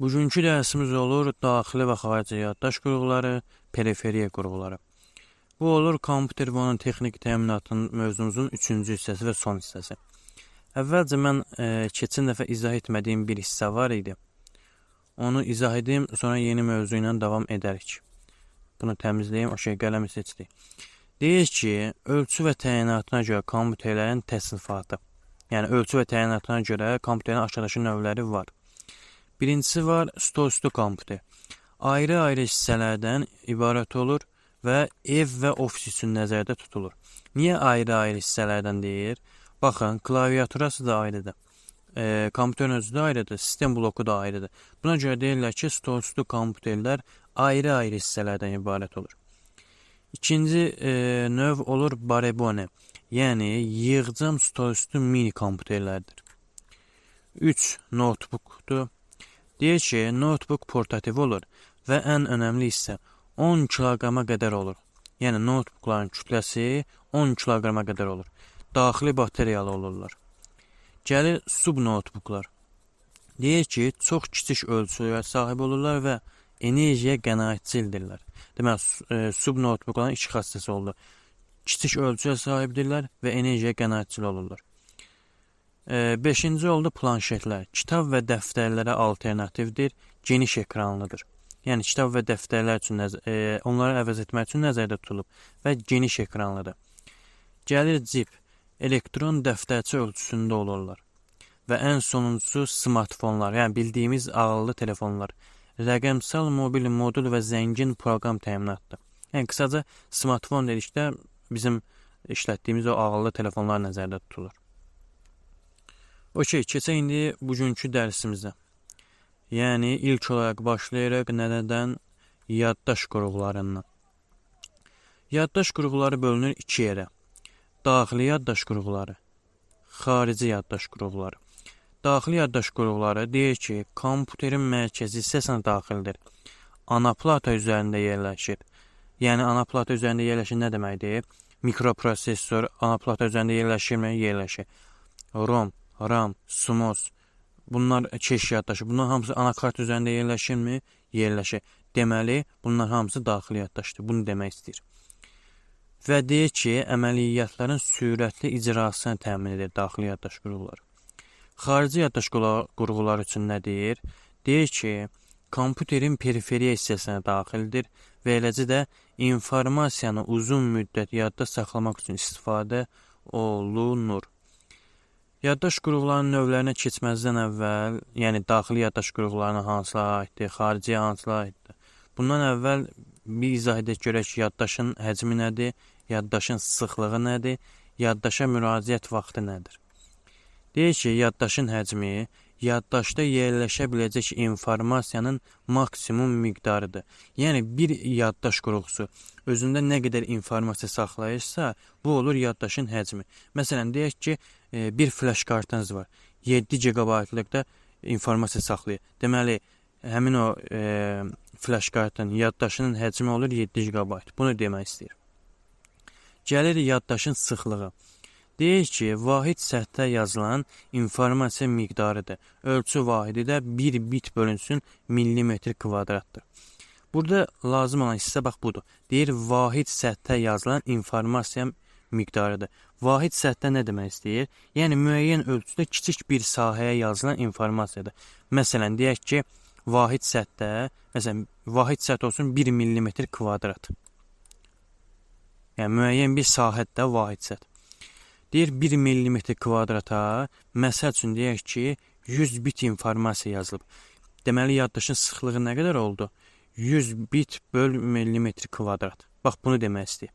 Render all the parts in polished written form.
Bugünkü dərsimiz olur daxili və xarici yaddaş qurğuları, periferiya qurğuları. Bu olur kompüter və onun texniki təminatının mövzumuzun 3-cü hissəsi və son hissəsi. Əvvəlcə mən keçən dəfə izah etmədiyim bir hissə var idi. Onu izah edeyim, sonra yeni mövzu ilə davam edərik. Bunu təmizləyim, o şey qələmi seçdik. Deyir ki, ölçü və təyinatına görə kompüterlərin təsnifatı. Yəni ölçü və təyinatına görə kompüterin aşağıdakı növləri var. Birincisi var stolüstü kompüter. Ayrı-ayrı hissələrdən ibarət olur və ev və ofis üçün nəzərdə tutulur. Niyə ayrı-ayrı hissələrdən deyir? Baxın, klaviaturası da ayrıdır. Kompüterin özü də ayrıdır, sistem bloku da ayrıdır. Buna görə deyirlər ki, stolüstü kompüterlər ayrı-ayrı hissələrdən ibarət olur. İkinci növ olur barebone, yəni yığcam stolüstü mini kompüterlərdir. 3 notebookdur. Deyir ki, notebook portativ olur və ən önəmli hissə 10 kiloqrama qədər olur. Yəni notebookların kütləsi 10 kiloqrama qədər olur. Daxili bateriyalı olurlar. Gəlir subnotebooklar. Deyir ki, çox kiçik ölçüyə sahib olurlar və enerjiyə qənaətçildirlər. Deməli, subnotebookların iki xassəsi oldu. Kiçik ölçüyə sahibdirlər və enerjiyə qənaətçil olurlar. Beşinci oldu planşetlər. Kitab və dəftərlərə alternativdir, geniş ekranlıdır. Yəni kitab və dəftərlər üçün onları əvəz etmək üçün nəzərdə tutulub və geniş ekranlıdır. Gəlir cip, elektron dəftərçi ölçüsündə olurlar. Və ən sonuncusu smartfonlar, yəni bildiyimiz ağıllı telefonlar. Rəqəmsal mobil modul və zəngin proqram təminatdır. Yəni qısaca smartfon dedikdə bizim işlətdiyimiz o ağıllı telefonlar nəzərdə tutulur. Okey, keçək indi bugünkü dərsimizə. Yəni ilk olaraq başlayaraq nədən? Yaddaş qurğularından. Yaddaş qurğuları bölünür iki yerə. Daxili yaddaş qurğuları, xarici yaddaş qurğuları. Daxili yaddaş qurğuları deyir ki, kompüterin mərkəzi hissəsinə daxildir. Ana plata üzərində yerləşir. Yəni ana plata üzərində yerləşir nə deməkdir? Mikroprosesor ana plata üzərində yerləşirmi? Yerləşir. ROM, RAM, SMOS, bunlar keş yaddaşı. Bunlar hamısı anakart üzərində yerləşirmi? Yerləşir. Deməli, bunlar hamısı daxili yaddaşdır. Bunu demək istəyir. Və deyir ki, əməliyyatların sürətli icrasını təmin edir daxili yaddaş qurğuları. Xarici yaddaş qurğuları üçün nə deyir? Deyir ki, kompüterin periferiya hissəsinə daxildir və eləcə də informasiyanı uzun müddət yadda saxlamaq üçün istifadə olunur. Yaddaş qurğularının növlərinə keçməzdən əvvəl, yəni daxili yaddaş qurğularına hansılara aiddir, xarici hansılara aiddir? Bundan əvvəl bir izah edək görək ki, yaddaşın həcmi nədir, yaddaşın sıxlığı nədir, yaddaşa müraciət vaxtı nədir? Deyir ki, yaddaşın həcmi yaddaşda yerləşə biləcək informasiyanın maksimum miqdarıdır. Yəni, bir yaddaş qurğusu özündə nə qədər informasiya saxlayırsa, bu olur yaddaşın həcmi. Məsələn, deyək ki, bir flash kartınız var. 7 GB-lıqda informasiya saxlayır. Deməli, həmin o flash kartın yaddaşının həcmi olur 7 GB. Bunu demək istəyir. Gəlir yaddaşın sıxlığı. Deyir ki, vahid səthdə yazılan informasiya miqdarıdır. Ölçü vahidi də 1 bit bölünsün millimetr kvadratdır. Burada lazım olan hissə bax budur. Deyir, vahid səthdə yazılan informasiya miqdarıdır. Vahid səthdə nə demək istəyir? Yəni, müəyyən ölçüdə kiçik bir sahəyə yazılan informasiyadır. Məsələn, deyək ki, vahid səthdə, məsələn, vahid səth olsun 1 millimetr kvadrat. Yəni, müəyyən bir sahədə vahid səth. Deyir, 1 millimetr kvadrata, məsəl üçün deyək ki, 100 bit informasiya yazılıb. Deməli, yaddaşın sıxlığı nə qədər oldu? 100 bit böl millimetr kvadrat. Bax, bunu demək istəyir.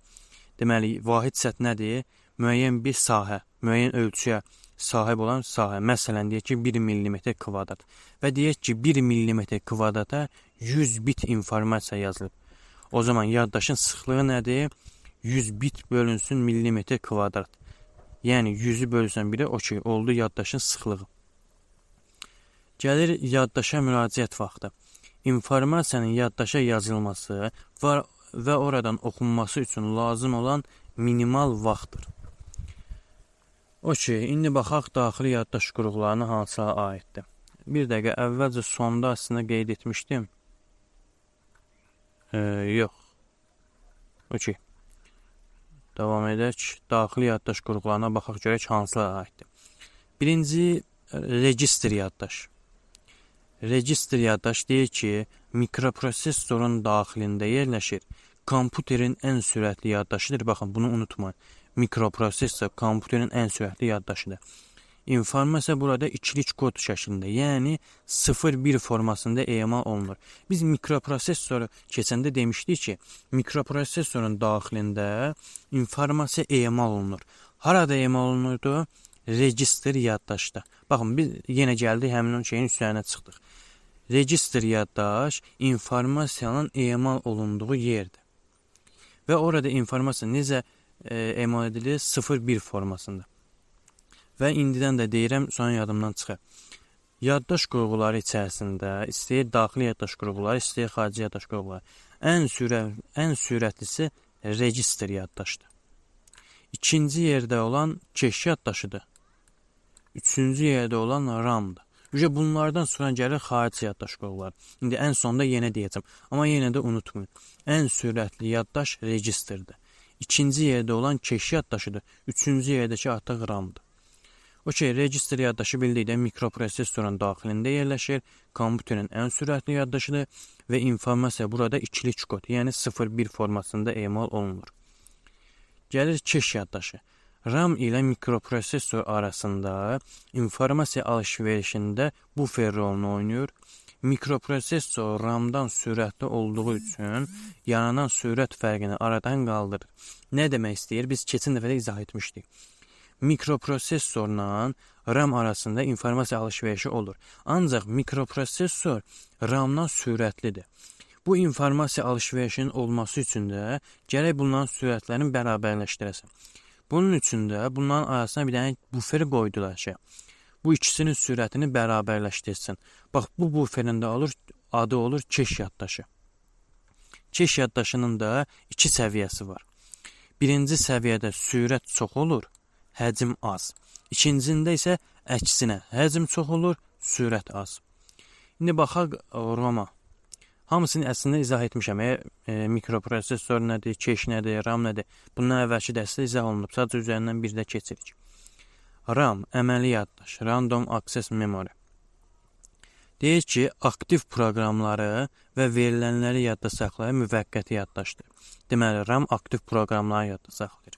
Deməli, vahid səth nədir? Müəyyən bir sahə, müəyyən ölçüyə sahib olan sahə. Məsələn, deyək ki, 1 millimetr kvadrat. Və deyək ki, 1 millimetr kvadrata 100 bit informasiya yazılıb. O zaman yaddaşın sıxlığı nədir? 100 bit bölünsün millimetr kvadrat. Yəni, 100-ü bölürsən biri, okey, oldu yaddaşın sıxlığı. Gəlir yaddaşa müraciət vaxtı. İnformasiyanın yaddaşa yazılması və oradan oxunması üçün lazım olan minimal vaxtdır. Okey, indi baxaq daxili yaddaş qurğularına hansılara aiddir. Bir dəqiqə əvvəlcə sonda aslında qeyd etmişdim. Yox. Okey. Davam edək. Daxili yaddaş qruplarına baxaq görək hansılara aiddir. Birinci, registr yaddaş. Registr yaddaş deyir ki, mikroprosesorun daxilində yerləşir. Kompüterin ən sürətli yaddaşıdır. Baxın, bunu unutmayın. Mikroprosesor kompüterin ən sürətli yaddaşıdır. İnformasiya burada ikilik kod şəklində, yəni 0-1 formasında emal olunur. Biz mikroprosesoru keçəndə demişdik ki, mikroprosesorun daxilində informasiya emal olunur. Harada emal olunurdu? Registr yaddaşda. Baxın, biz yenə gəldik, həmin o şeyin üstlərinə çıxdıq. Registr yaddaş informasiyanın emal olunduğu yerdir. Və orada informasiya necə emal edilir? 0-1 formasında. Və indidən də deyirəm, sonra yadımdan çıxır. Yaddaş qurğuları içərisində istəyir daxili yaddaş qurğuları, istəyir xarici yaddaş qurğuları. Ən sürətlisi registr yaddaşdır. İkinci yerdə olan keş yaddaşıdır. Üçüncü yerdə olan RAM-dır. Bunlardan sonra gəlir xarici yaddaş qurğuları. İndi ən sonda yenə deyəcəm. Amma yenə də unutmayın. Ən sürətli yaddaş registrdir. İkinci yerdə olan keş yaddaşıdır. Üçüncü yerdəki artıq RAM-dır. Okey, registr yaddaşı bildikdə mikroprosesorun daxilində yerləşir, kompüterin ən sürətli yaddaşıdır və informasiya burada ikilik kod, yəni 0-1 formasında emal olunur. Gəlir keş yaddaşı. RAM ilə mikroprosesor arasında informasiya alış-verişində bufer rolunu oynayır. Mikroprosesor RAM-dan sürətli olduğu üçün yaranan sürət fərqini aradan qaldırır. Nə demək istəyir? Biz keçən dəfə də izah etmişdik. Mikroprosesorla RAM arasında informasiya alış-verişi olur. Ancaq mikroprosesor RAM-dan sürətlidir. Bu informasiya alış-verişinin olması üçün də gərək bunların sürətlərini bərabərləşdirəsən. Bunun üçün də bunların arasına bir dənə bufer qoydular ki, bu ikisinin sürətini bərabərləşdirsin. Bax, bu buferin də adı olur keş yaddaşı. Keş yaddaşının da iki səviyyəsi var. Birinci səviyyədə sürət çox olur, həcm az. İkincində isə əksinə, həcm çox olur, sürət az. İndi baxaq RAM-a. Hamısını əslində izah etmişəm. Mikroprosesor nədir, keş nədir, RAM nədir? Bundan əvvəlki dərsdə izah olunub. Sadəcə üzərindən bir də keçirik. RAM, əməli yaddaş, Random Access Memory. Deyir ki, aktiv proqramları və verilənləri yadda saxlayan müvəqqəti yaddaşdır. Deməli, RAM aktiv proqramları yadda saxlayır.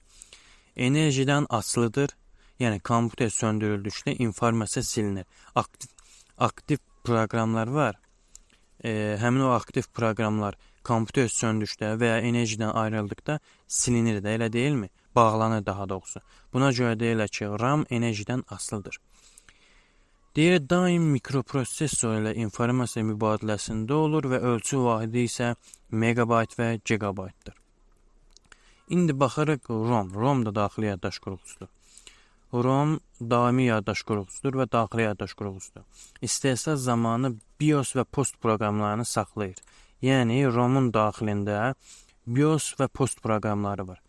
Enerjidən asılıdır, yəni kompüter söndürüldükdə informasiya silinir. Aktiv proqramlar var. Həmin o aktiv proqramlar kompüter söndükdə və ya enerjidən ayrıldıqda silinir də, elə deyilmi? Bağlanır daha doğrusu. Buna görə deyirlər ki, RAM enerjidən asılıdır. Deyir, daim mikroprosesor ilə informasiya mübadiləsində olur və ölçü vahidi isə megabayt və gigabaytdır. İndi baxarıq ROM. ROM da daxili yaddaş qurğusudur. ROM daimi yaddaş qurğusudur və daxili yaddaş qurğusudur. İstehsal zamanı BIOS və post proqramlarını saxlayır. Yəni, ROM-un daxilində BIOS və post proqramları var.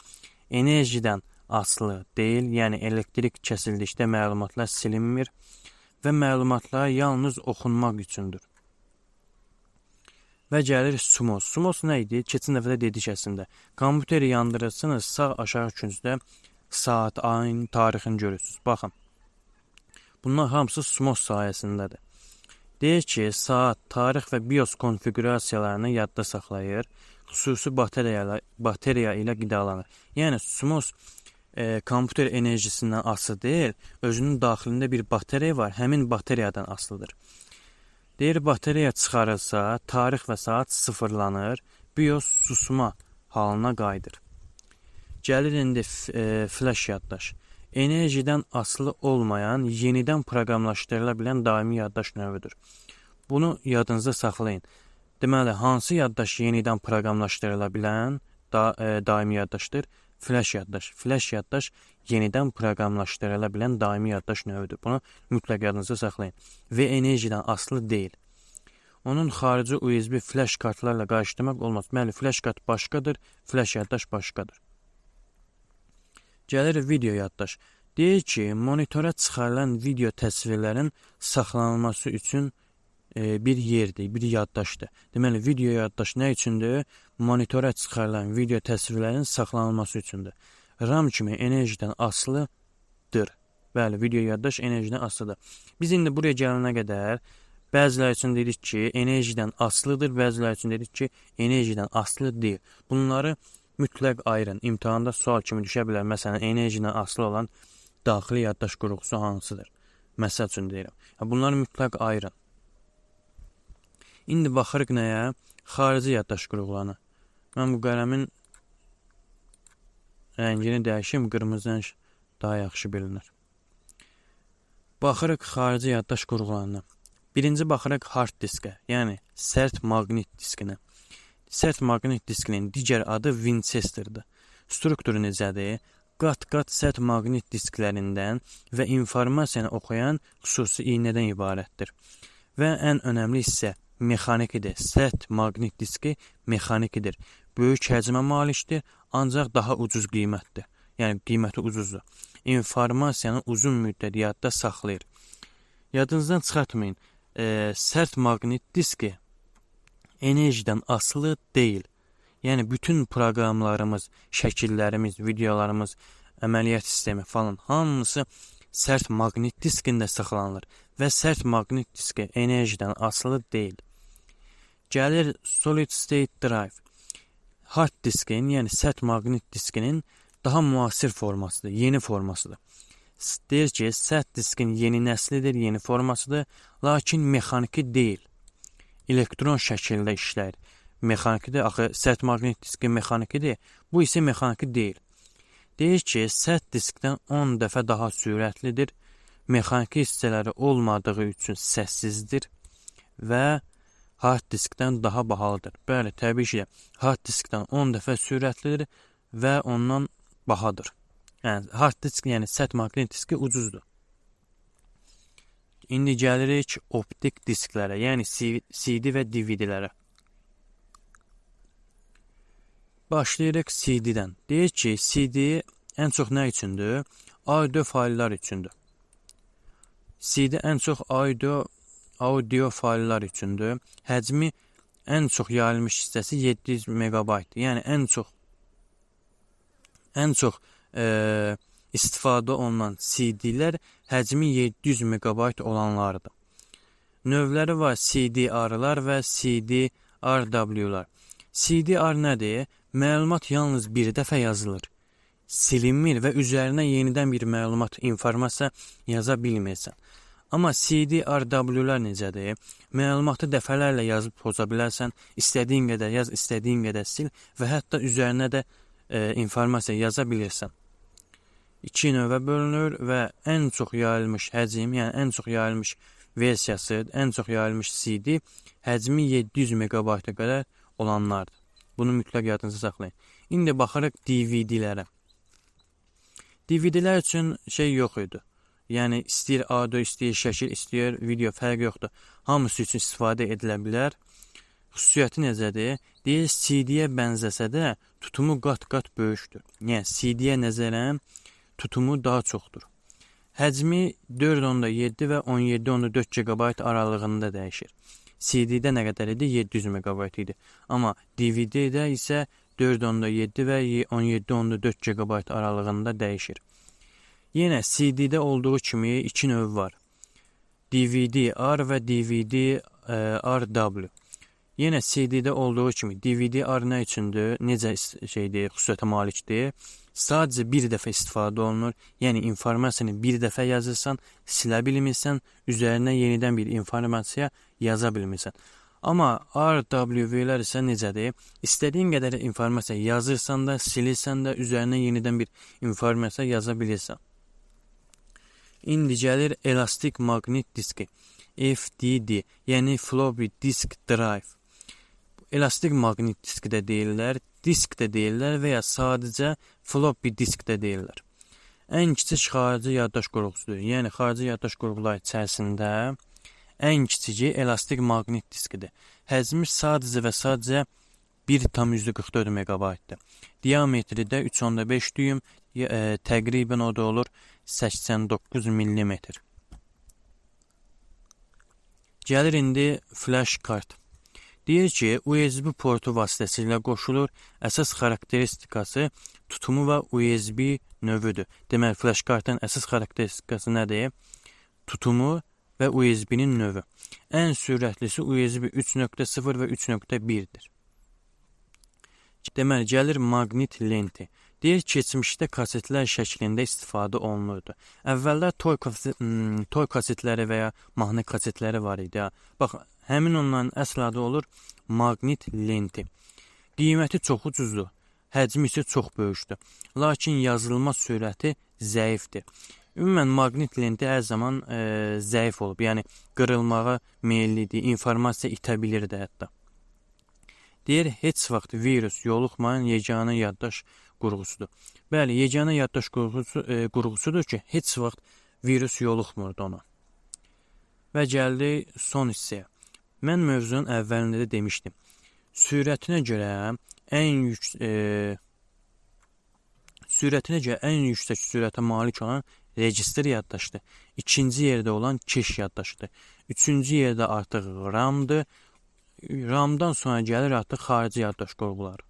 Enerjidən asılı deyil, yəni elektrik kəsildikdə məlumatlar silinmir və məlumatlar yalnız oxunmaq üçündür. Və gəlir SMOS. SMOS nə idi? Keçən dəfə də dedik əslində. Kompüteri yandırırsınız, sağ aşağı küncdə saat, ayın, tarixini görürsünüz. Baxın. Bunlar hamısı SMOS sayəsindədir. Deyir ki, saat, tarix və BIOS konfigurasiyalarını yadda saxlayır, xüsusi bateriya ilə qidalanır. Yəni, SMOS kompüter enerjisindən asılı deyil, özünün daxilində bir bateriya var, həmin bateriyadan asılıdır. Deyir, bateriya çıxarılsa, tarix və saat sıfırlanır, BIOS susma halına qayıdır. Gəlir indi flash yaddaş. Enerjidən asılı olmayan, yenidən proqramlaşdırıla bilən daimi yaddaş növüdür. Bunu yadınızda saxlayın. Deməli, hansı yaddaş yenidən proqramlaşdırıla bilən daimi yaddaşdır? Flash yaddaş. Flash yaddaş yenidən proqramlaşdırıla bilən daimi yaddaş növüdür. Bunu mütləq yadınızda saxlayın. Və enerjidən asılı deyil. Onun xarici USB flash kartlarla qarşılamaq olmaz. Deməli, flash kart başqadır, flash yaddaş başqadır. Gəlir video yaddaş. Deyir ki, monitora çıxarılan video təsvirlərin saxlanılması üçün bir yerdir, bir yaddaşdır. Deməli, video yaddaş nə üçündür? Monitora çıxarılan video təsvirlərin saxlanılması üçündür. RAM kimi enerjidən asılıdır. Bəli, video yaddaş enerjidən asılıdır. Biz indi buraya gələnə qədər bəziləri üçün dedik ki, enerjidən asılıdır, bəziləri üçün dedik ki, enerjidən asılı deyil. Bunları mütləq ayırın. İmtahanda sual kimi düşə bilər. Məsələn, enerjidən asılı olan daxili yaddaş qurğusu hansıdır? Məsəl üçün deyirəm. Bunları mütləq ayırın. İndi baxırıq nəyə? Xarici yaddaş qurğularına. Mən bu qələmin rəngini dəyişim, qırmızı rəng daha yaxşı bilinir. Baxırıq xarici yaddaş qurğularına. Birinci baxırıq hard diskə, yəni sərt maqnit diskinə. Sərt maqnit diskinin digər adı Winchester'dır. Strukturu necədir? Qat-qat sərt maqnit disklərindən və informasiyanı oxuyan xüsusi iynədən ibarətdir. Və ən önəmli hissə mexanikidir. Sərt maqnit diski mexanikidir. Böyük həcmə malikdir, ancaq daha ucuz qiymətdir. Yəni qiyməti ucuzdur. İnformasiyanı uzun müddət yadda saxlayır. Yadınızdan çıxartmayın. Sərt maqnit diski enerjidən asılı deyil. Yəni bütün proqramlarımız, şəkillərimiz, videolarımız, əməliyyat sistemi falan hamısı sərt maqnit diskində saxlanılır və sərt maqnit diski enerjidən asılı deyil. Gəlir solid state drive. Hard diskin, yəni sərt maqnit diskinin daha müasir formasıdır, yeni formasıdır. Deyir ki, sərt diskin yeni nəslidir, yeni formasıdır, lakin mexaniki deyil. Elektron şəkildə işləyir. Mexanikidir, axı sərt maqnit diski mexanikidir, bu isə mexaniki deyil. Deyir ki, sərt diskdən 10 dəfə daha sürətlidir, mexaniki hissələri olmadığı üçün səssizdir və hard diskdən daha bahalıdır. Bəli, təbii ki, hard diskdən 10 dəfə sürətlidir və ondan bahadır. Yəni, hard disk, yəni sərt maqnit diski ucuzdur. İndi gəlirik optik disklərə, yəni CD və DVD-lərə. Başlayırıq CD-dən. Deyir ki, CD ən çox nə üçündür? Audio fayllar üçündür. CD ən çox audio fayllar üçündür. Həcmi ən çox yayılmış hissəsi 700 MB. Yəni ən çox istifadə olunan CD-lər həcmi 700 MB olanlardır. Növləri var CD-R-lar və CD-RW-lar. CD-R nədir? Məlumat yalnız bir dəfə yazılır, silinmir və üzərinə yenidən bir məlumat, informasiya yaza bilmirsən. Amma CD-RW-lar necədir? Məlumatı dəfələrlə yazıb poza bilərsən, istədiyin qədər yaz, istədiyin qədər sil və hətta üzərinə də informasiya yaza bilirsən. İki növə bölünür və ən çox yayılmış həcm, yəni ən çox yayılmış versiyası, ən çox yayılmış CD həcmi 700 MB-a qədər olanlardır. Bunu mütləq yadınızda saxlayın. İndi baxırıq DVD-lərə. DVD-lər üçün şey yox idi. Yəni istəyir audio, istəyir şəkil, istəyir video, fərq yoxdur. Hamısı üçün istifadə edilə bilər. Xüsusiyyəti necədir? Deyir, CD-yə bənzəsə də tutumu qat-qat böyükdür. Yəni CD-yə nəzərən tutumu daha çoxdur. Həcmi 4.7 və 17.4 GB aralığında dəyişir. CD-də nə qədər idi? 700 MB idi. Amma DVD-də isə 4.7 və 17.4 GB aralığında dəyişir. Yenə CD-də olduğu kimi iki növ var. DVD-R və DVD-RW. Yenə CD-də olduğu kimi DVD-R nə üçündür? Necə xüsusiyyətə malikdir? Sadəcə bir dəfə istifadə olunur. Yəni informasiyanı bir dəfə yazırsan, silə bilmirsən, üzərinə yenidən bir informasiya yaza bilmirsən. Amma RW-lər isə necədir? İstədiyin qədər informasiya yazırsan da, silirsən də, üzərinə yenidən bir informasiya yaza bilirsən. İndi gəlir elastik maqnit diski, FDD, yəni floppy disk drive. Elastik maqnit diski də deyirlər, disk də deyirlər və ya sadəcə floppy disk də deyirlər. Ən kiçik xarici yaddaş qurğusudur. Yəni xarici yaddaş qurğuları içərisində ən kiçiki elastik maqnit diskidir. Həcmi sadəcə və sadəcə 1,44 MB-dir. Diametri də 3,5 düym, təqribən o da olur. 89 mm. Gəlir indi flash kart. Deyir ki, USB portu vasitəsilə qoşulur. Əsas xarakteristikası tutumu və USB növüdür. Deməli, flash kartın əsas xarakteristikası nədir? Tutumu və USB-nin növü. Ən sürətlisi USB 3.0 və 3.1-dir. Deməli, gəlir maqnit lenti. Deyir, keçmişdə kasetlər şəklində istifadə olunurdu. Əvvəllər toy kasetləri və ya mahnı kasetləri var idi. Bax, həmin onların əsl adı olur maqnit lenti. Qiyməti çox ucuzdur, həcmi isə çox böyükdür. Lakin yazılma sürəti zəifdir. Ümumən, maqnit lenti hər zaman zəif olub. Yəni, qırılmağa meyillidir, informasiya itə bilirdi hətta. Deyir, heç vaxt virus yoluxmayan yeganə yaddaş qurğusudur. Bəli, yeganə yaddaş qurğusudur ki, heç vaxt virus yoluxmurdu ona. Və gəldi son hissəyə. Mən mövzunun əvvəlində də demişdim. Sürətinə görə ən yüksək sürətə malik olan registr yaddaşdır. İkinci yerdə olan keş yaddaşdır. Üçüncü yerdə artıq RAM-dır. RAM-dan sonra gəlir artıq xarici yaddaş qurğuları.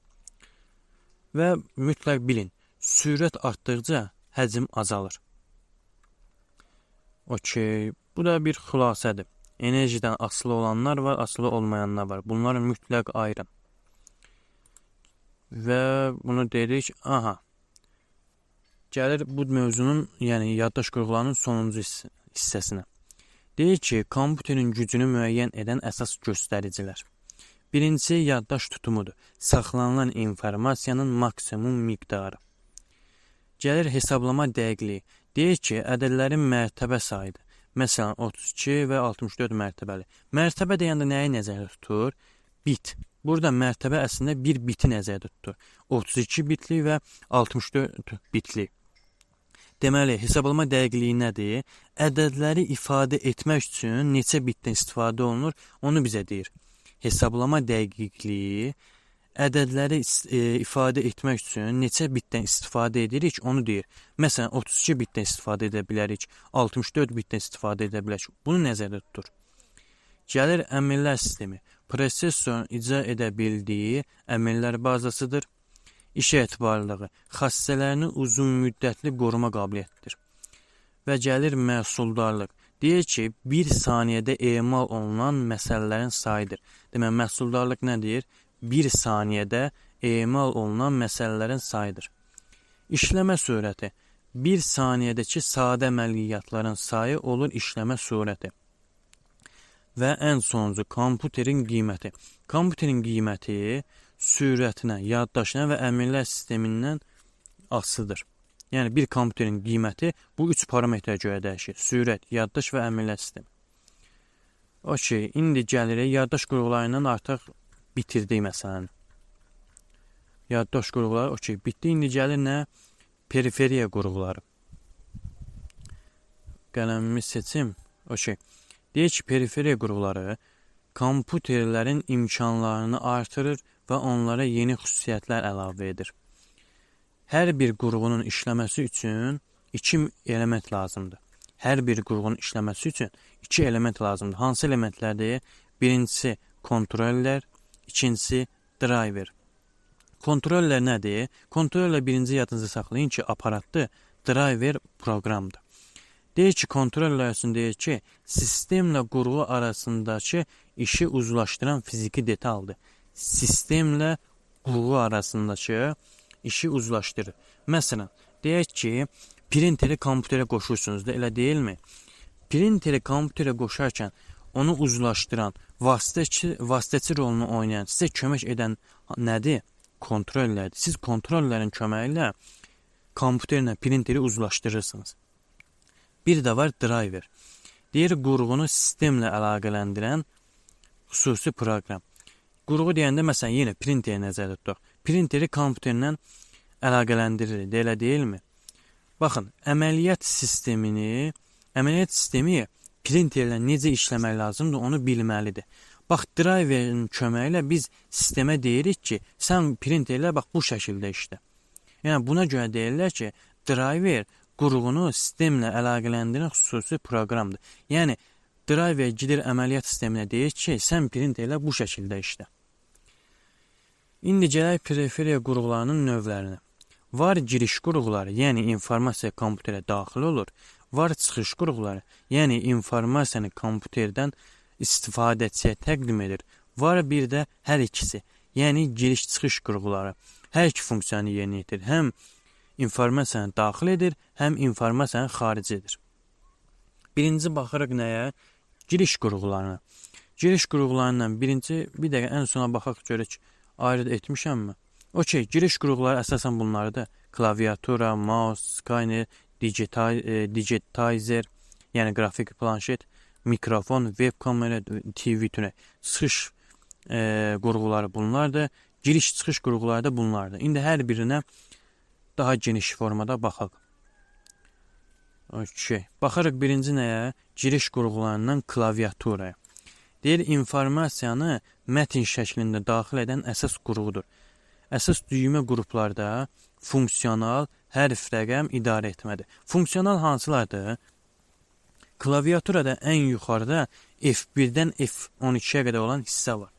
Və mütləq bilin, sürət artdıqca həcm azalır. Okey, bu da bir xülasədir. Enerjidən asılı olanlar var, asılı olmayanlar var. Bunları mütləq ayırın. Və bunu dedik, gəlir bu mövzunun, yəni yaddaş qurğularının sonuncu hissəsinə. Deyir ki, kompüterin gücünü müəyyən edən əsas göstəricilər. Birincisi, yaddaş tutumudur. Saxlanılan informasiyanın maksimum miqdarı. Gəlir hesablama dəqiqliyi. Deyir ki, ədədlərin mərtəbə sayıdır. Məsələn, 32 və 64 mərtəbəli. Mərtəbə deyəndə nəyi nəzərdə tutur? Bit. Burada mərtəbə əslində bir biti nəzərdə tutur. 32 bitli və 64 bitli. Deməli, hesablama dəqiqliyi nədir? Ədədləri ifadə etmək üçün neçə bitdən istifadə olunur, onu bizə deyir. Hesablama dəqiqliyi ədədləri ifadə etmək üçün neçə bitdən istifadə edirik, onu deyir. Məsələn, 32 bitdən istifadə edə bilərik, 64 bitdən istifadə edə bilərik. Bunu nəzərdə tutur. Gəlir əmrlər sistemi. Prosesorun icra edə bildiyi əmrlər bazasıdır. İş etibarlığı, xassələrini uzun müddətli qoruma qabiliyyətidir. Və gəlir məhsuldarlıq. Deyir ki, bir saniyədə emal olunan məsələlərin sayıdır. Deməli, məhsuldarlıq nə deyir? Bir saniyədə emal olunan məsələlərin sayıdır. İşləmə sürəti. Bir saniyədəki sadə əməliyyatların sayı olur işləmə sürəti. Və ən sonuncu, kompüterin qiyməti. Kompüterin qiyməti sürətinə, yaddaşına və əmrlər sistemindən asılıdır. Yəni, bir kompüterin qiyməti bu 3 parametrə görə dəyişir. Sürət, yaddaş və əmrlər sistemi. Okey, indi gəlirik, yaddaş qurğularından artıq bitirdik məsələni. Yaddaş qurğuları, okey, bitdi. İndi gəlir nə? Periferiya qurğuları. Qələmimi seçim. Okey. Deyir ki, periferiya qurğuları kompüterlərin imkanlarını artırır və onlara yeni xüsusiyyətlər əlavə edir. Hər bir qurğunun işləməsi üçün 2 element lazımdır. Hər bir qurğunun işləməsi üçün 2 element lazımdır. Hansı elementlərdir? Birincisi kontroller, ikincisi driver. Kontroller nədir? Kontroller birinci yadınızda saxlayın ki, aparatdır, driver proqramdır. Deyir ki, kontroller üçün deyir ki, sistemlə qurğu arasındakı işi uzlaşdıran fiziki detaldır. Sistemlə qurğu arasındakı işi uzlaşdırır. Məsələn, deyək ki, printeri kompüterə qoşursunuz da, elə deyilmi? Printeri kompüterə qoşarkən onu uzlaşdıran, vasitəçi rolunu oynayan, sizə kömək edən nədir? Kontrollərdir. Siz kontrollərin köməyi ilə kompüterlə printeri uzlaşdırırsınız. Bir də var driver. Deyir, qurğunu sistemlə əlaqələndirən xüsusi proqram. Qurğu deyəndə, məsələn, yenə printeri nəzərdə tutaq. Printeri kompüterlə əlaqələndirir, elə deyilmi? Baxın, əməliyyat sistemi printerlə necə işləmək lazımdır, onu bilməlidir. Bax, driverin köməyi ilə biz sistemə deyirik ki, sən printerlə bax bu şəkildə işlə. Yəni, buna görə deyirlər ki, driver qurğunu sistemlə əlaqələndirən xüsusi proqramdır. Yəni driver gedir əməliyyat sisteminə deyir ki, sən print elə bu şəkildə işlə. İndi gələk periferiya qurğularının növlərinə. Var giriş qurğuları, yəni informasiya kompüterə daxil olur. Var çıxış qurğuları, yəni informasiyanı kompüterdən istifadəçiyə təqdim edir. Var bir də hər ikisi, yəni giriş-çıxış qurğuları. Hər iki funksiyanı yerinə yetirir. Həm informasiyanı daxil edir, həm informasiyanı xaric edir. Birinci baxırıq nəyə? Giriş qurğularına. Giriş qurğularından birinci, bir dəqiqə ən sona baxaq görək, ayrı etmişəmmi? Okey, giriş qurğuları əsasən bunlardır. Klaviatura, mouse, scanner, digitizer, yəni qrafik planşet, mikrofon, web kamera, TV tünə. Çıxış qurğuları bunlardır. Giriş-çıxış qurğuları da bunlardır. İndi hər birinə daha geniş formada baxaq. Okey. Baxırıq birinci nəyə? Giriş qurğularından klaviaturaya. Deyir, informasiyanı mətn şəklində daxil edən əsas qurğudur. Əsas düymə qruplarda funksional, hərf, rəqəm idarə etmədir. Funksional hansılardır? Klaviaturada ən yuxarıda F1-dən F12-yə qədər olan hissə var.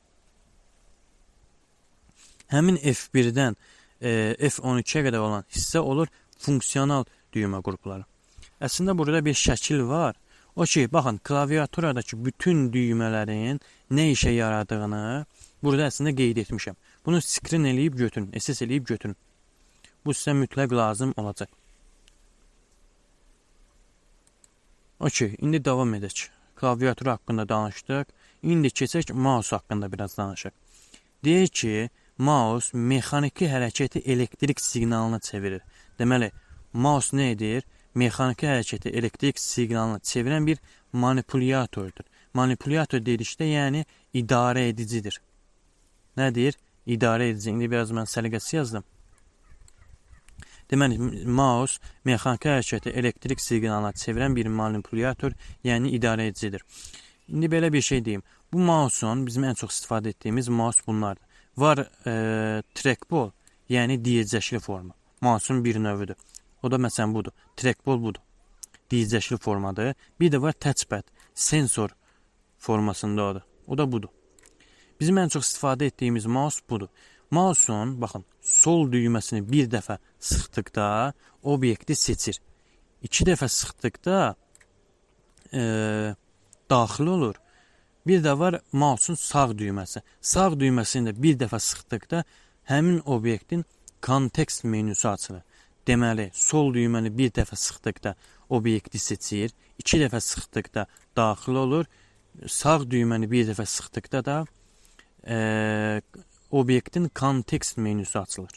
Həmin F1-dən F12-yə qədər olan hissə olur funksional düymə qrupları. Əslində burada bir şəkil var. O ki, baxın, klaviaturadakı bütün düymələrin nə işə yaradığını burada əslində qeyd etmişəm. Bunu skrin eləyib götürün, SS eləyib götürün. Bu sizə mütləq lazım olacaq. Okey, indi davam edək. Klaviatura haqqında danışdıq. İndi keçək mouse haqqında biraz danışaq. Deyək ki, mouse mexaniki hərəkəti elektrik siqnalına çevirir. Deməli, mouse nə edir? Mexaniki hərəkəti elektrik siqnalına çevirən bir manipulyatordur. Manipulyator dedikdə, yəni idarə edicidir. Nədir? İdarə edici. İndi biraz mən səliqəsi yazdım. Deməli, mouse mexaniki hərəkəti elektrik siqnalına çevirən bir manipulyator, yəni idarə edicidir. İndi belə bir şey deyim. Bu mouse'un bizim ən çox istifadə etdiyimiz mouse bunlardır. Var trackball, yəni diyecəkli forma. Mouse'un bir növüdür. O da məsələn budur. Trackball budur. Diyecəkli formadır. Bir də var touchpad, sensor formasında odur. O da budur. Bizim ən çox istifadə etdiyimiz mouse budur. Mouse'un, baxın, sol düyməsini bir dəfə sıxdıqda obyekti seçir. 2 dəfə sıxdıqda daxil olur. Bir də var mouse'un sağ düyməsi. Sağ düyməsini də bir dəfə sıxdıqda həmin obyektin kontekst menüsü açılır. Deməli, sol düyməni bir dəfə sıxdıqda obyekti seçir. 2 dəfə sıxdıqda daxil olur. Sağ düyməni bir dəfə sıxdıqda da obyektin kontekst menüsü açılır.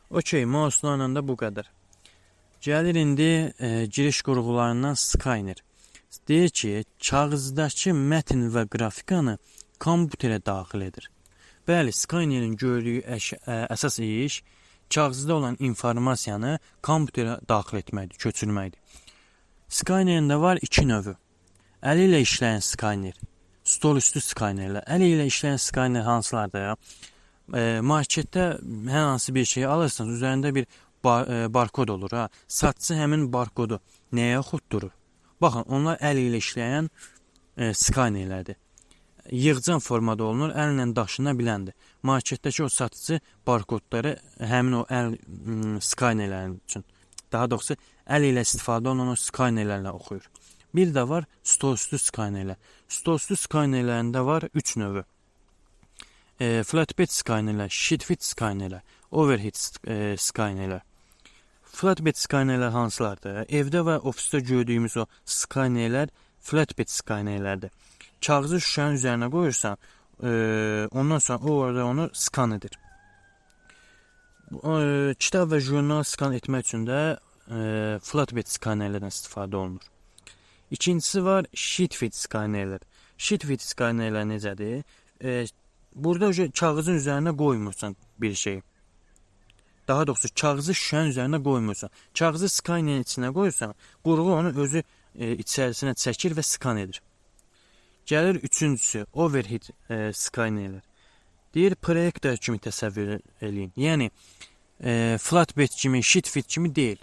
Okey, mouse'larla da bu qədər. Gəlir indi giriş qurğularından scanner. Deyir ki, kağızdakı mətn və qrafikanı kompüterə daxil edir. Bəli, scannerin gördüyü əsas iş kağızda olan informasiyanı kompüterə daxil etməkdir, köçürməkdir. Scannerin də var 2 növü. Əli ilə işləyən scanner, stol üstü scannerlər. Əli ilə işləyən scanner hansılardır? Marketdə hər hansı bir şeyi alırsanız, üzərində bir barkod olur. Satıcı həmin barkodu nəyə oxutdurur? Baxın, onlar əl ilə işləyən scannerlərdir. Yığcam formada olunur, əllə daşına biləndir. Marketdəki o satıcı barkodları həmin o əl scannerlərin üçün, daha doğrusu əl ilə istifadə olunan o scannerlərlə oxuyur. Bir də var stolüstü scannerlər. Stolüstü scannerlərində var 3 növü. Flatbed scannerlər, sheet-fit scannerlər, overhead scannerlər. Flatbed scannerlər hansılardır? Evdə və ofisdə gördüyümüz o scannerlər flatbed scannerlərdir. Kağızı şüşənin üzərinə qoyursan, ondan sonra o orada onu skan edir. Kitab və jurnal skan etmək üçün də flatbed scannerlərdən istifadə olunur. İkincisi var sheet-fit scannerlər. Sheet-fit scannerlər necədir? Burada kağızın üzərinə qoymursan bir şeyi. Daha doğrusu kağızı şüşənin üzərinə qoymursan. Kağızı skannerin içinə qoyursan, qurğu onu özü içərisinə çəkir və skan edir. Gəlir üçüncüsü, overhead skannerlər. Deyir, proyektor kimi təsəvvür eləyin. Yəni, flatbed kimi, sheet-fit kimi deyil.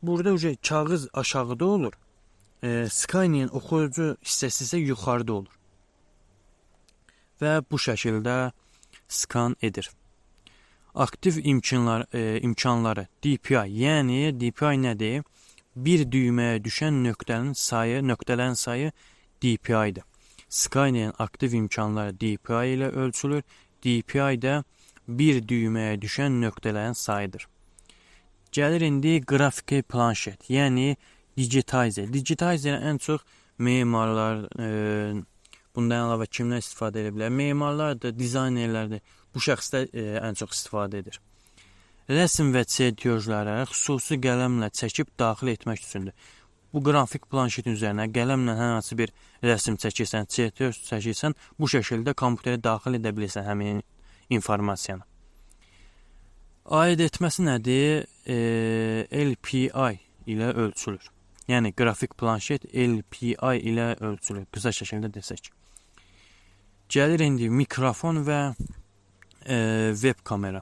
burada kağız aşağıda olur. Skyline oxuyucu hissəsi isə yuxarıda olur. Və bu şəkildə skan edir. Aktiv imkanları DPI, yəni DPI nədir? Bir düyməyə düşən nöqtələrin sayı DPI-dir. Skyline'in aktiv imkanları DPI ilə ölçülür. DPI də bir düyməyə düşən nöqtələrin sayıdır. Gəlir indi qrafiki planşet, yəni digitizer. Digitizer ən çox memarlar, bundan əlavə kimlər istifadə edə bilər? Memarlar da, dizaynerlər də bu şəxsdə ən çox istifadə edir. Rəsm və çertyojları xüsusi qələmlə çəkib daxil etmək üçündür. Bu qrafik planşetin üzərinə qələmlə hər hansı bir rəsm çəkirsən, çertyoj çəkirsən, bu şəkildə kompüterə daxil edə bilirsən həmin informasiyanı. Aid etməsi nədir? LPI ilə ölçülür. Yəni qrafik planşet LPI ilə ölçülür. Qısa şəkildə desək. Gəlir indi mikrofon və web kamera.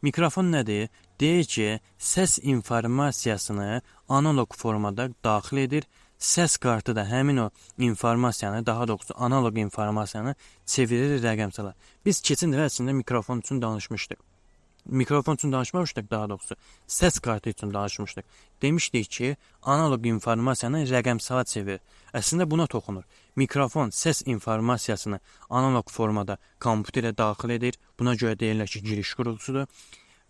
Mikrofon nədir? Deyir ki, səs informasiyasını analog formada daxil edir. Səs kartı da həmin o informasiyanı, daha doğrusu analog informasiyanı çevirir rəqəmsala. Biz keçən dəfə əslində mikrofon üçün danışmışdıq. Mikrofon üçün danışmamışdıq, daha doğrusu səs kartı üçün danışmışdıq. Demişdik ki, analog informasiyanı rəqəmsala çevirir. Əslində buna toxunur. Mikrofon səs informasiyasını analog formada kompüterə daxil edir. Buna görə deyirlər ki, giriş qurğusudur.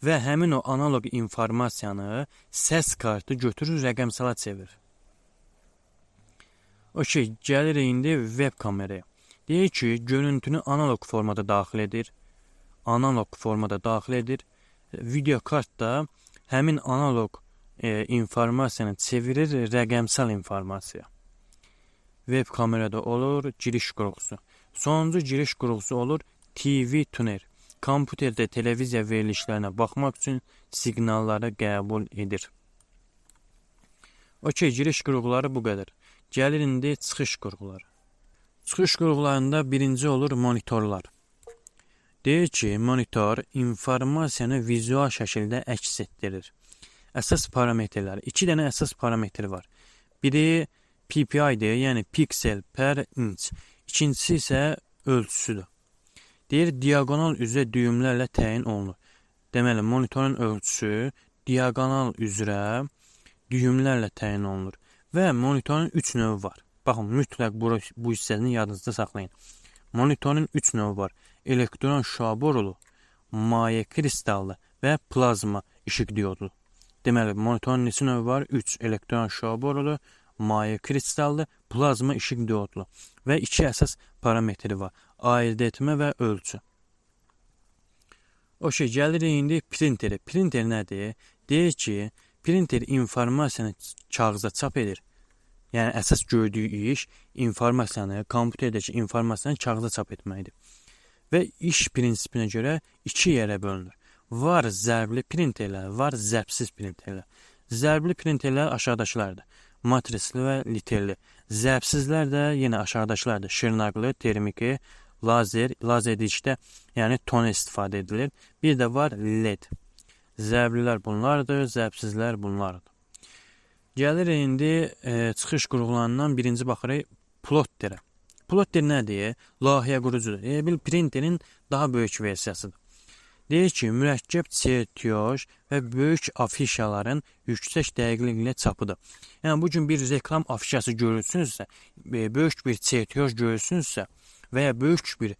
Və həmin o analog informasiyanı səs kartı götürür, rəqəmsala çevirir. Okey, gəlir indi web kameraya. Deyir ki, görüntünü analog formada daxil edir. Video kart da həmin analog informasiyanı çevirir rəqəmsal informasiya. Web kamerada olur giriş qurğusu. Sonuncu giriş qurğusu olur TV tuner. Kompüterdə televiziya verilişlərinə baxmaq üçün siqnalları qəbul edir. Okey, giriş qurğuları bu qədər. Gəlir indi çıxış qurğuları. Çıxış qurğularında birinci olur monitorlar. Deyir ki, monitor informasiyanı vizual şəkildə əks etdirir. Əsas parametrləri, 2 dənə əsas parametri var. Biri PPI-dir, yəni piksel per inç. İkincisi isə ölçüsüdür. Deyir, diagonal üzrə düyümlərlə təyin olunur. Deməli, monitorun ölçüsü diagonal üzrə düyümlərlə təyin olunur. Və monitorun 3 növü var. Baxın, mütləq bu hissəsini yadınızda saxlayın. Monitorun 3 növü var. Elektron şüa borulu, maye kristallı və plazma işıq diodlu. Deməli, monitorun neçə növü var? 3. Elektron şüa borulu, maye kristallı, plazma işıq diodlu. Və 2 əsas parametri var. Aid etmə və ölçü. O şey, gəlir indi printeri. Printer nədir? Deyir ki, printer informasiyanı kağıza çap edir. Yəni, əsas gördüyü iş informasiyanı, kompüterdəki informasiyanı kağıza çap etməkdir. Və iş prinsipinə görə 2 yerə bölünür. Var zərbli printerlər, var zərbsiz printerlər. Zərbli printerlər aşağıdakılardır. Matrisli və literli. Zərbsizlər də yenə aşağıdakılardır. Şırnaqlı, termiki, lazer dedikdə, yəni toner istifadə edilir. Bir də var LED. Zərblilər bunlardır, zərbsizlər bunlardır. Gəlir indi çıxış qurğularından birinci baxırıq plotterə. Plotter nədir? Layihə qurucudur. Bil printerin daha böyük versiyasıdır. Deyir ki, mürəkkəb çertyoj və böyük afişaların yüksək dəqiqliklə çapıdır. Yəni, bugün bir reklam afişası görülsünüzsə, böyük bir çertyoj görülsünüzsə və ya böyük bir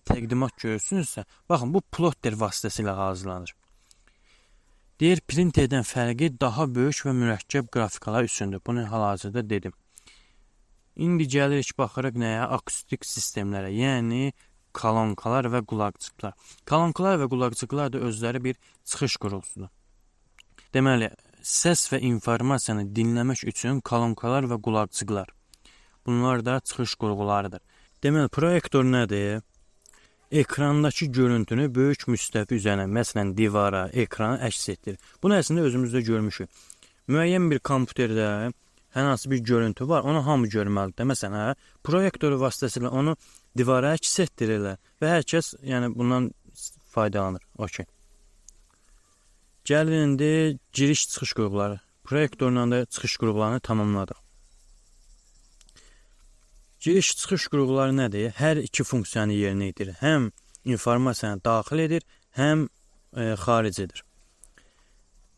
təqdimat görülsünüzsə, baxın, bu plotter vasitəsilə hazırlanır. Deyir, printerdən fərqi daha böyük və mürəkkəb qrafikalar üçündür. Bunu hal-hazırda dedim. İndi gəlirik, baxırıq nəyə? Akustik sistemlərə, yəni kolonkalar və qulaqcıqlar. Kolonkalar və qulaqcıqlar da özləri bir çıxış qurğusudur. Deməli, səs və informasiyanı dinləmək üçün kolonkalar və qulaqcıqlar. Bunlar da çıxış qurğularıdır. Deməli, proyektor nədir? Ekrandakı görüntünü böyük müstəvi üzərinə, məsələn, divara, ekrana əks etdirir. Bunu əslində özümüzdə görmüşük. Müəyyən bir kompüterdə hər hansı bir görüntü var, onu hamı görməlidir. Məsələn, proyektoru vasitəsilə onu divara əks etdirirlər və hər kəs bundan faydalanır. Okay. Gəlir indi giriş-çıxış qurğuları. Proyektorla da çıxış qurğularını tamamladıq. Giriş-çıxış qurğuları nədir? Hər iki funksiyanı yerinə yetirir. Həm informasiyanı daxil edir, həm xaric edir.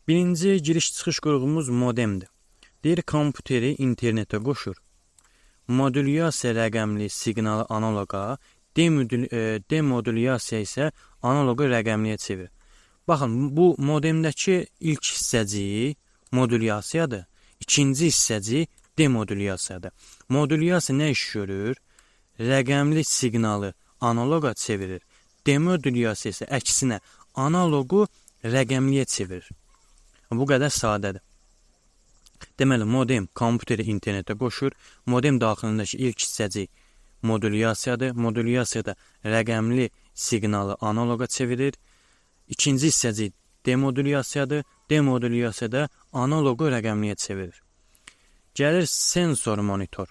Birinci giriş-çıxış qurğumuz modemdir. Deyir, kompüteri internetə qoşur. Modulyasiya rəqəmli siqnalı analoqa, demodulyasiya isə analoqu rəqəmliyə çevirir. Baxın, bu modemdəki ilk hissəciyi modulyasiyadır. İkinci hissəci demodulyasiyadır. Modulyasiya nə iş görür? Rəqəmli siqnalı analoqa çevirir. Demodulyasiya isə əksinə analoqu rəqəmliyə çevirir. Bu qədər sadədir. Deməli, modem kompüteri internetə qoşur. Modem daxilindəki ilk hissəci modulyasiyadır. Modulyasiyada rəqəmli siqnalı analoqa çevirir. İkinci hissəci demodulyasiyadır. Demodulyasiyada analoqu rəqəmliyə çevirir. Gəlir sensor monitor.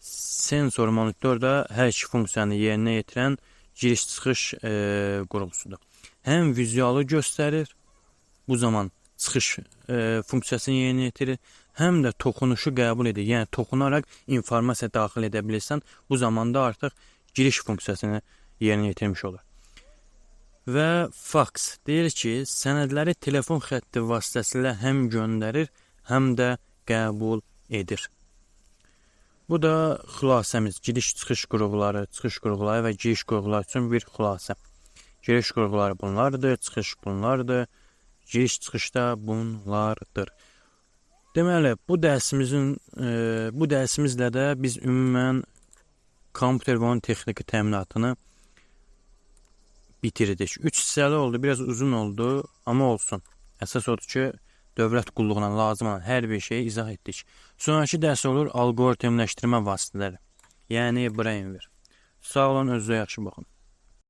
Sensor monitor da hər iki funksiyanı yerinə yetirən giriş-çıxış qurğusudur. Həm vizualı göstərir, bu zaman çıxış funksiyasını yerinə yetirir, həm də toxunuşu qəbul edir. Yəni, toxunaraq informasiya daxil edə bilirsən, bu zamanda artıq giriş funksiyasını yerinə yetirmiş olur. Və fax deyir ki, sənədləri telefon xətti vasitəsilə həm göndərir, həm də qəbul edir. Bu da xülasəmiz. Giriş-çıxış qurğuları, çıxış qurğuları və giriş qurğuları üçün bir xülasə. Giriş qurğuları bunlardır, çıxış bunlardır. Giriş-çıxışda bunlardır. Deməli, bu dərsimizlə də biz ümumən kompüter və onun texniki təminatını bitirdik. 3 hissəli oldu, biraz uzun oldu, amma olsun. Əsas odur ki, dövlət qulluğuna lazım olan hər bir şeyi izah etdik. Sonraki dərs olur alqoritmləşdirmə vasitələri. Yəni, brainware. Sağ olun, özünüzə yaxşı baxın.